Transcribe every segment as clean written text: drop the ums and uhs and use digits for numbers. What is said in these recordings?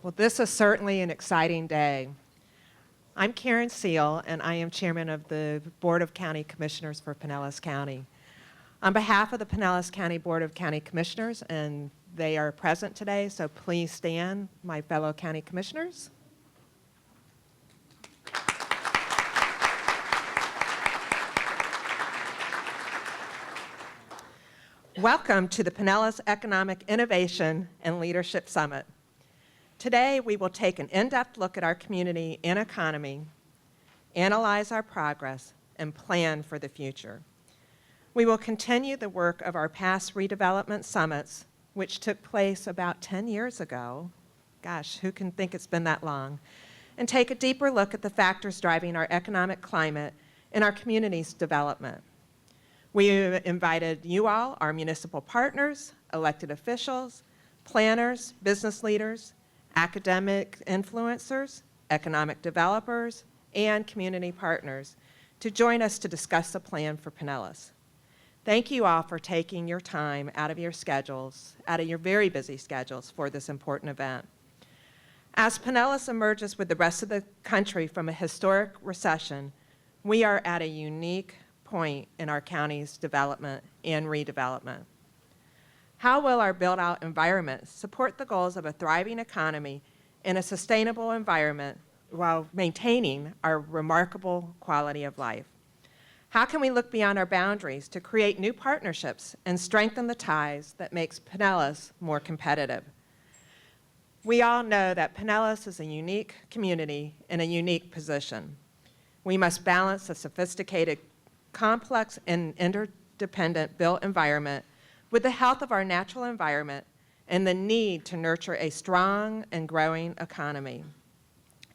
Well, this is certainly an exciting day. I'm Karen Seel, and I am chairman of the Board of County Commissioners for Pinellas County. On behalf of the Pinellas County Board of County Commissioners, and they are present today, so please stand, my fellow county commissioners. Welcome to the Pinellas Economic Innovation and Leadership Summit. Today, we will take an in-depth look at our community and economy, analyze our progress, and plan for the future. We will continue the work of our past redevelopment summits, which took place about 10 years ago. Gosh, who can think it's been that long? And take a deeper look at the factors driving our economic climate and our community's development. We invited you all, our municipal partners, elected officials, planners, business leaders, academic influencers, economic developers, and community partners to join us to discuss the plan for Pinellas. Thank you all for taking your time out of your schedules, out of your very busy schedules for this important event. As Pinellas emerges with the rest of the country from a historic recession, we are at a unique point in our county's development and redevelopment. How will our built-out environment support the goals of a thriving economy and a sustainable environment while maintaining our remarkable quality of life? How can we look beyond our boundaries to create new partnerships and strengthen the ties that makes Pinellas more competitive? We all know that Pinellas is a unique community in a unique position. We must balance a sophisticated, complex, and interdependent built environment with the health of our natural environment and the need to nurture a strong and growing economy.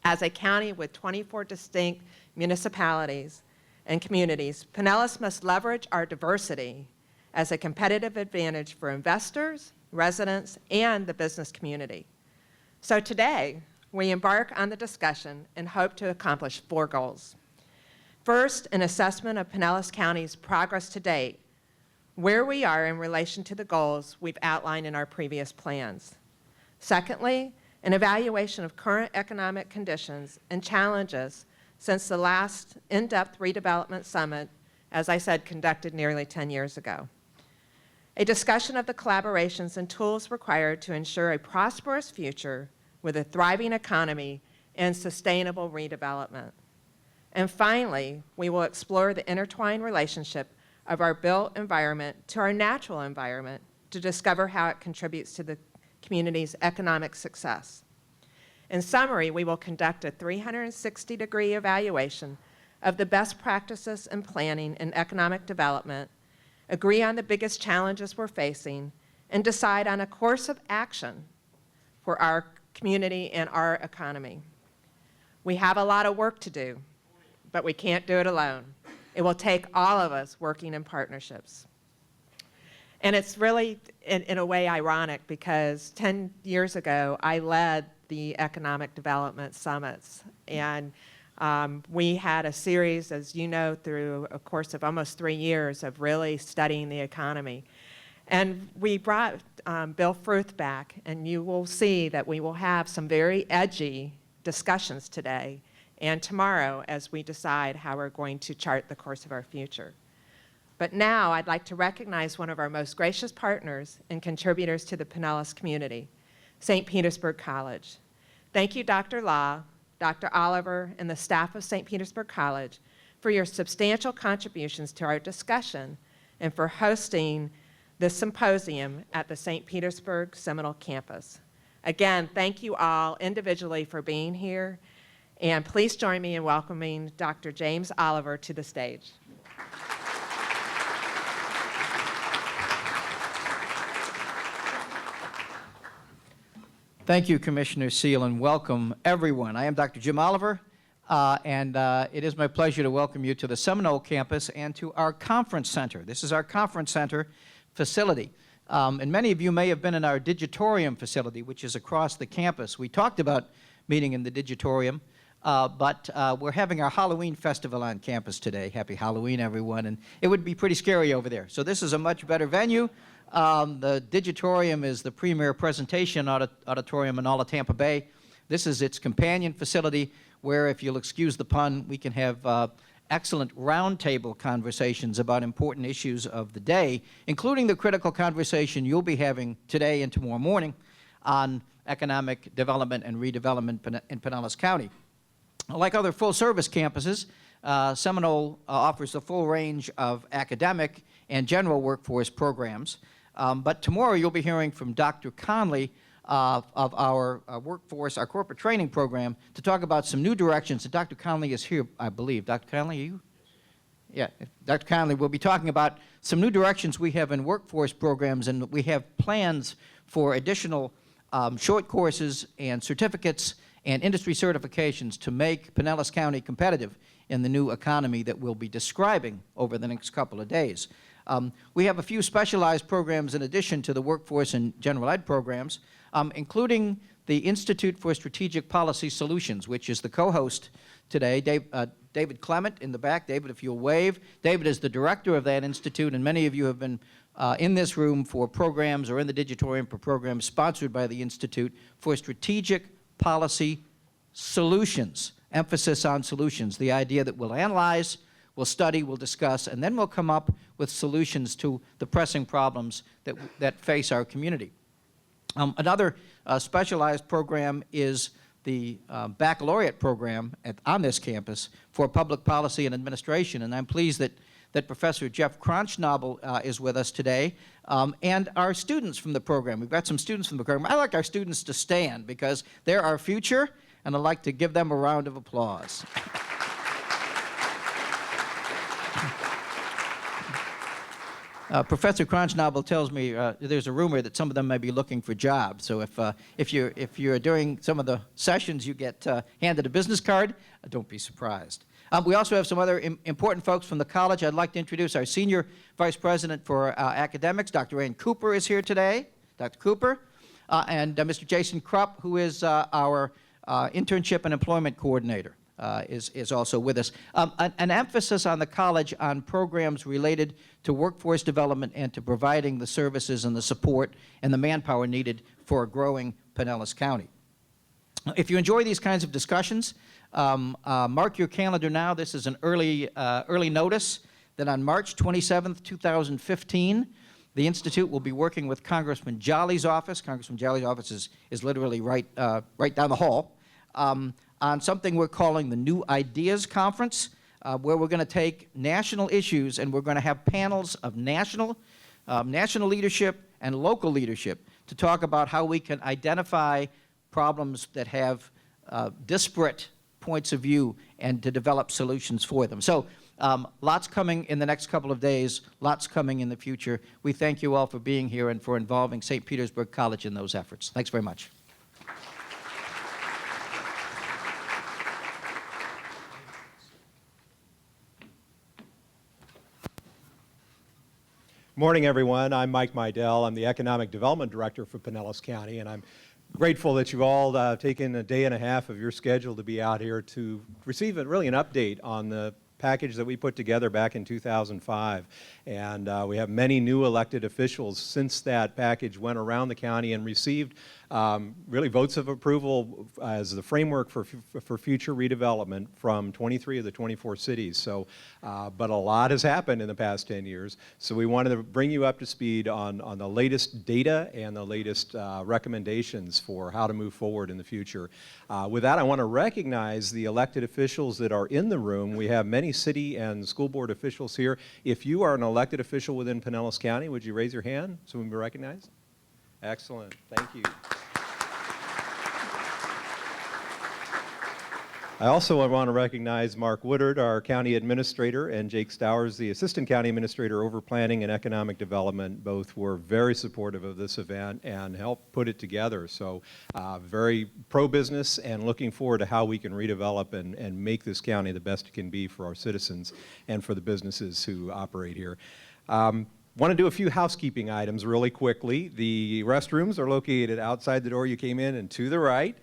As a county with 24 distinct municipalities and communities, Pinellas must leverage our diversity as a competitive advantage for investors, residents, and the business community. So today, we embark on the discussion and hope to accomplish 4 goals. First, an assessment of Pinellas County's progress to date, where we are in relation to the goals we've outlined in our previous plans. Secondly, an evaluation of current economic conditions and challenges since the last in-depth redevelopment summit, as I said, conducted nearly 10 years ago. A discussion of the collaborations and tools required to ensure a prosperous future with a thriving economy and sustainable redevelopment. And finally, we will explore the intertwined relationship of our built environment to our natural environment to discover how it contributes to the community's economic success. In summary, we will conduct a 360-degree evaluation of the best practices in planning and economic development, agree on the biggest challenges we're facing, and decide on a course of action for our community and our economy. We have a lot of work to do, but we can't do it alone. It will take all of us working in partnerships. And it's really, in a way, ironic because 10 years ago, I led the economic development summits. And we had a series, as you know, through a course of almost 3 years of really studying the economy. And we brought Bill Fruth back, and you will see that we will have some very edgy discussions today and tomorrow as we decide how we're going to chart the course of our future. But now I'd like to recognize one of our most gracious partners and contributors to the Pinellas community, St. Petersburg College. Thank you, Dr. Law, Dr. Olliver, and the staff of St. Petersburg College for your substantial contributions to our discussion and for hosting this symposium at the St. Petersburg Seminole Campus. Again, thank you all individually for being here. And please join me in welcoming Dr. James Olliver to the stage. Thank you, Commissioner Seel, and welcome everyone. I am Dr. Jim Olliver, and it is my pleasure to welcome you to the Seminole Campus and to our conference center. This is our conference center facility. And many of you may have been in our Digitorium facility, which is across the campus. We talked about meeting in the Digitorium. But we're having our Halloween festival on campus today. Happy Halloween, everyone. And it would be pretty scary over there. So this is a much better venue. The Digitorium is the premier presentation auditorium in all of Tampa Bay. This is its companion facility where, if you'll excuse the pun, we can have excellent roundtable conversations about important issues of the day, including the critical conversation you'll be having today and tomorrow morning on economic development and redevelopment in Pinellas County. Like other full-service campuses, Seminole offers a full range of academic and general workforce programs. But tomorrow you'll be hearing from Dr. Conley of our workforce, our corporate training program, to talk about some new directions. And Dr. Conley is here, I believe. Dr. Conley, are you? Yeah, Dr. Conley will be talking about some new directions we have in workforce programs, and we have plans for additional short courses and certificates and industry certifications to make Pinellas County competitive in the new economy that we'll be describing over the next couple of days. We have a few specialized programs in addition to the workforce and general ed programs, including the Institute for Strategic Policy Solutions, which is the co-host today. David Clement in the back. David, if you'll wave. David is the director of that institute, and many of you have been in this room for programs or in the Digitorium for programs sponsored by the Institute for Strategic Policy Solutions. Emphasis on solutions, the idea that we'll analyze, we'll study, we'll discuss, and then we'll come up with solutions to the pressing problems that face our community. Another specialized program is the baccalaureate program on this campus for public policy and administration, and I'm pleased that Professor Jeff Kronschnabel is with us today, and our students from the program. We've got some students from the program. I like our students to stand because they're our future, and I'd like to give them a round of applause. Professor Kronschnabel tells me there's a rumor that some of them may be looking for jobs. So if you're doing some of the sessions, you get handed a business card, don't be surprised. We also have some other important folks from the college. I'd like to introduce our Senior Vice President for Academics. Dr. Ann Cooper is here today. Dr. Cooper. And Mr. Jason Krupp, who is our Internship and Employment Coordinator. Is also with us. An emphasis on the college on programs related to workforce development and to providing the services and the support and the manpower needed for a growing Pinellas County. If you enjoy these kinds of discussions, mark your calendar now. This is an early notice that on March 27th, 2015, the Institute will be working with Congressman Jolly's office. Congressman Jolly's office is literally right down the hall. On something we're calling the New Ideas Conference, where we're going to take national issues and we're going to have panels of national leadership and local leadership to talk about how we can identify problems that have disparate points of view and to develop solutions for them. So lots coming in the next couple of days, lots coming in the future. We thank you all for being here and for involving St. Petersburg College in those efforts. Thanks very much. Morning, everyone. I'm Mike Meidel. I'm the Economic Development Director for Pinellas County, and I'm grateful that you've all taken a day and a half of your schedule to be out here to receive really an update on the package that we put together back in 2005. And we have many new elected officials since that package went around the county and received really votes of approval as the framework for future redevelopment from 23 of the 24 cities. So, but a lot has happened in the past 10 years. So we wanted to bring you up to speed on the latest data and the latest recommendations for how to move forward in the future. With that, I want to recognize the elected officials that are in the room. We have many city and school board officials here. If you are an elected official within Pinellas County, would you raise your hand so we can be recognized? Excellent. Thank you. I also want to recognize Mark Woodard, our county administrator, and Jake Stowers, the assistant county administrator over planning and economic development. Both were very supportive of this event and helped put it together. So very pro-business and looking forward to how we can redevelop and make this county the best it can be for our citizens and for the businesses who operate here. Want to do a few housekeeping items really quickly. The restrooms are located outside the door you came in and to the right.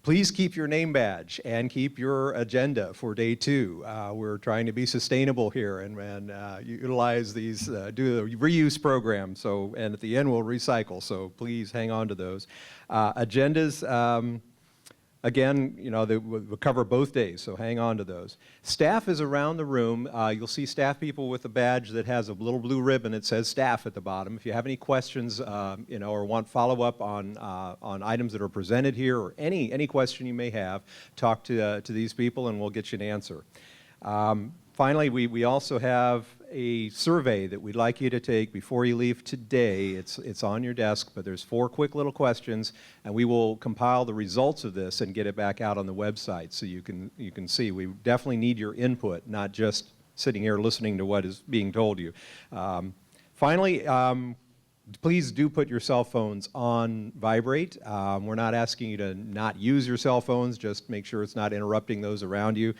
Please keep your name badge and keep your agenda for day 2. We're trying to be sustainable here and utilize these, do the reuse program. So, and at the end we'll recycle. So please hang on to those. Agendas, again, you know, we'll cover both days, so hang on to those. Staff is around the room. You'll see staff people with a badge that has a little blue ribbon that says staff at the bottom. If you have any questions, you know, or want follow-up on items that are presented here, or any question you may have, talk to these people and we'll get you an answer. Finally, we also have a survey that we'd like you to take before you leave today. It's on your desk, but there's 4 quick little questions, and we will compile the results of this and get it back out on the website so you can see. We definitely need your input, not just sitting here listening to what is being told you. Finally, please do put your cell phones on vibrate. We're not asking you to not use your cell phones, just make sure it's not interrupting those around you.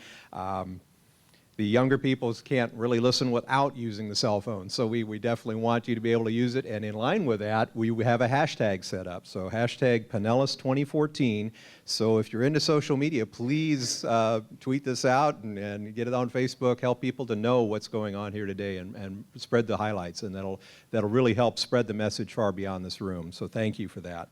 The younger people can't really listen without using the cell phone, so we definitely want you to be able to use it, and in line with that, we have a hashtag set up, so hashtag Pinellas 2014. So if you're into social media, please tweet this out and get it on Facebook, help people to know what's going on here today, and spread the highlights, and that'll really help spread the message far beyond this room, so thank you for that.